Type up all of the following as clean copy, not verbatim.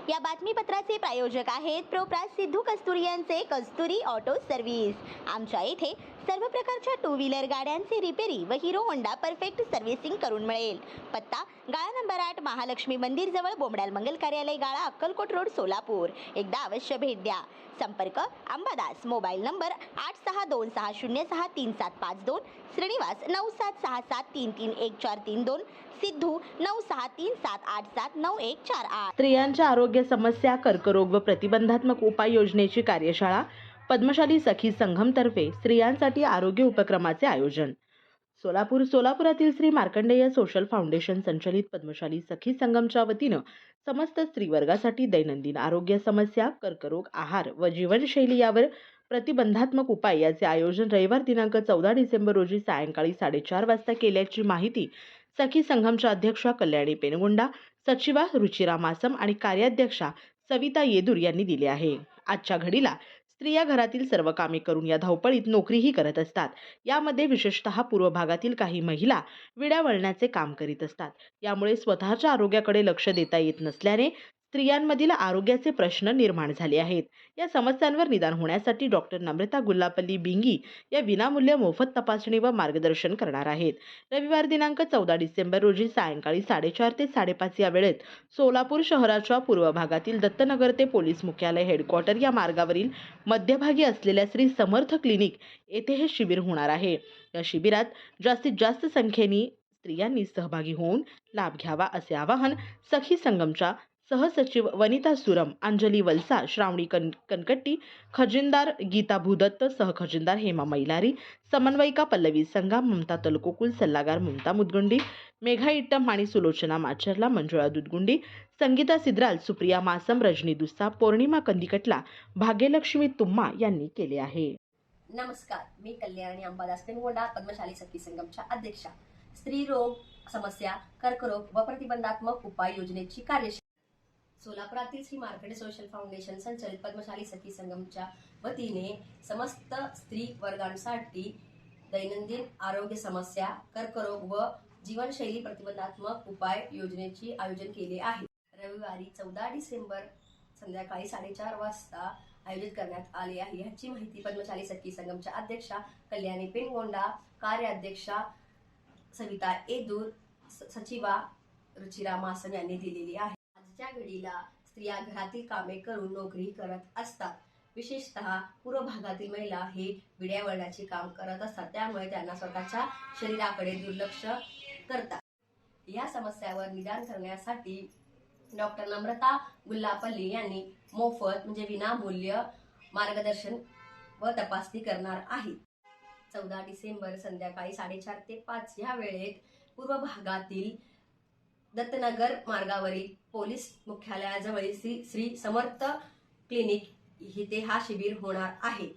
या बातमीपत्राचे प्रायोजक आहेत प्रोप्रास सिद्धू कस्तुरी यांचे कस्तुरी ऑटो सर्व्हिस। आमच्या इथे सर्व प्रकारच्या टू व्हीलर गाड्यांचे रिपेरी व हिरो होंडा परफेक्ट सर्व्हिसिंग करून मिळेल। पत्ता गाळा नंबर 8 महालक्ष्मी मंदिर जवळ बोमडाल मंगल कार्यालय गाळा अक्कलकोट रोड सोलापूर। एकदा अवश्य भेट द्या। संपर्क अंबादास, मोबाईल नंबर 8626063752, श्रीनिवास 9766733142, सिद्धू 9637879148। स्त्रियांच्या आरोग्य समस्या, कर्करोग व प्रतिबंधात्मक उपाय योजनेची कार्यशाळा पद्मशाली सखी संघम तर्फे स्त्रियांसाठी आरोग्य उपक्रमाचे आयोजन। सोलापुरातील श्री मार्कंडेय सोशल फाउंडेशन संचलित पद्मशाली सखी संघमच्या वतीनं समस्त स्त्रीवर्गासाठी दैनंदिन आरोग्य समस्या, कर्करोग, आहार व जीवनशैली यावर प्रतिबंधात्मक उपाय याचे आयोजन रविवार दिनांक 14 डिसेंबर रोजी सायंकाळी 4:30 वाजता केल्याची माहिती सखी संघमच्या अध्यक्षा कल्याणी पेनगोंडा, सचिवा रुचिरा मासम आणि कार्याध्यक्षा सविता येदूर यांनी दिले आहे। आजच्या घडीला स्त्रिया घरातील सर्व कामे करून या धावपळीत नोकरीही करत असतात। यामध्ये विशेषतः पूर्व भागातील काही महिला विड्या वळण्याचे काम करीत असतात। यामुळे स्वतःच्या आरोग्याकडे लक्ष देता येत नसल्याने स्त्रियांमधील आरोग्याचे प्रश्न निर्माण झाले आहेत। या समस्यांवर निदान होण्यासाठी डॉक्टर नम्रता गुल्लापल्ली बिंगी या विनामूल्य मोफत तपासणी व मार्गदर्शन करणार आहेत। रविवार दिनांक 14 डिसेंबर रोजी सायंकाळी 4:30 ते 5:30 या वेळेत सोलापूर शहराच्या पूर्व भागातील दत्तनगर ते पोलीस मुख्यालय हेडक्वार्टर या मार्गावरील मध्यभागी असलेल्या श्री समर्थ क्लिनिक येथे हे शिबिर होणार आहे। या शिबिरात जास्तीत जास्त संख्येने स्त्रियांनी सहभागी होऊन लाभ घ्यावा असे आवाहन सखी संघमच्या सहसचिव वनिता सुरम, अंजली वलसा, श्रावणी कनकट्टी, खजिनदार गीता भूदत्त, सहखजिनदार हेमा मैलारी, समन्वयिका पल्लवी संगा, ममता तलकोकुल, सल्लागार ममता मुदगुंडी, मेघा इट्टम आणि सुलोचना माचरला, मंजुळा दुधगुंडी, संगीता सिद्राल, सुप्रिया मासम, रजनी दुस्सा, पौर्णिमा कंदिकटला, भाग्यलक्ष्मी तुम्मा यांनी केले आहे। नमस्कार, मी कल्याणी अंबादास पेनगोंडा, पद्मशाली सखी संघमच्या अध्यक्षा। स्त्री रोग समस्या, कर्करोग व प्रतिबंधात्मक उपाय योजनेची कार्यशाळा सोलापुरातील श्री मार्कंडेय सोशल फाउंडेशन संचलित पद्मशाली सखी संघमच्या वतीने समस्त स्त्री वर्गांसाठी दैनंदिन आरोग्य समस्या, कर्करोग व जीवनशैली प्रतिबंधात्मक उपाय योजनेचे आयोजन केले आहे। रविवारी 14 डिसेंबर संध्याकाळी 4:30 वाजता आयोजित करण्यात आले आहे। याची माहिती पद्मशाली सखी संघमच्या अध्यक्षा कल्याणी पेनगोंडा, कार्याध्यक्षा सविता येदूर, सचिवा रुचिरा मासम यांनी दिलेली आहे। आजच्या घडीला स्त्रिया घरातील कामे करून नोकरी करत असतात। विशेषतः पूर्व भागातील महिला हे विड्या वळण्याचे काम करत असतात, त्यामुळे त्यांना स्वतःच्या शरीराकडे दुर्लक्ष करतात। या समस्यावर निदान करण्यासाठी डॉक्टर नम्रता गुल्लापल्ली यांनी मोफत म्हणजे विनामूल्य मार्गदर्शन व तपासणी करणार आहेत। 14 डिसेंबर संध्याकाळी 4:30 ते 5 या वेळेत पूर्व भागातील दत्तनगर मार्गावरील पोलीस मुख्यालयाजवळील श्री समर्थ क्लिनिक इथे हा शिबिर होणार आहे।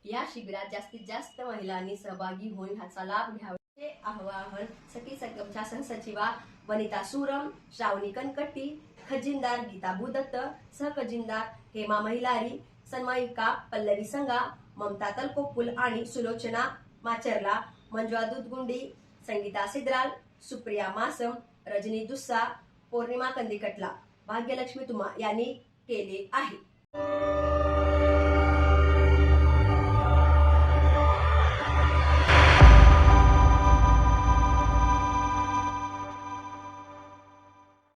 या शिबिरात जास्तीत जास्त महिलांनी सहभागी होऊन ह्याचा लाभ घ्यावा हे आवाहन सखी संघमच्या सहसचिवा वनिता सुरम, श्रावणी कनकट्टी, खजिनदार गीता भूदत्त, सहखजिनदार हेमा मैलारी, समन्वयिका पल्लवी संगा, ममता तलकोकुल आणि सुलोचना माचरला, मंजुळा दुधगुंडी, संगीता सिद्राल, सुप्रिया मासम, रजनी दुस्सा, पौर्णिमा कंदिकटला, भाग्यलक्ष्मी तुम्मा यांनी केले आहे।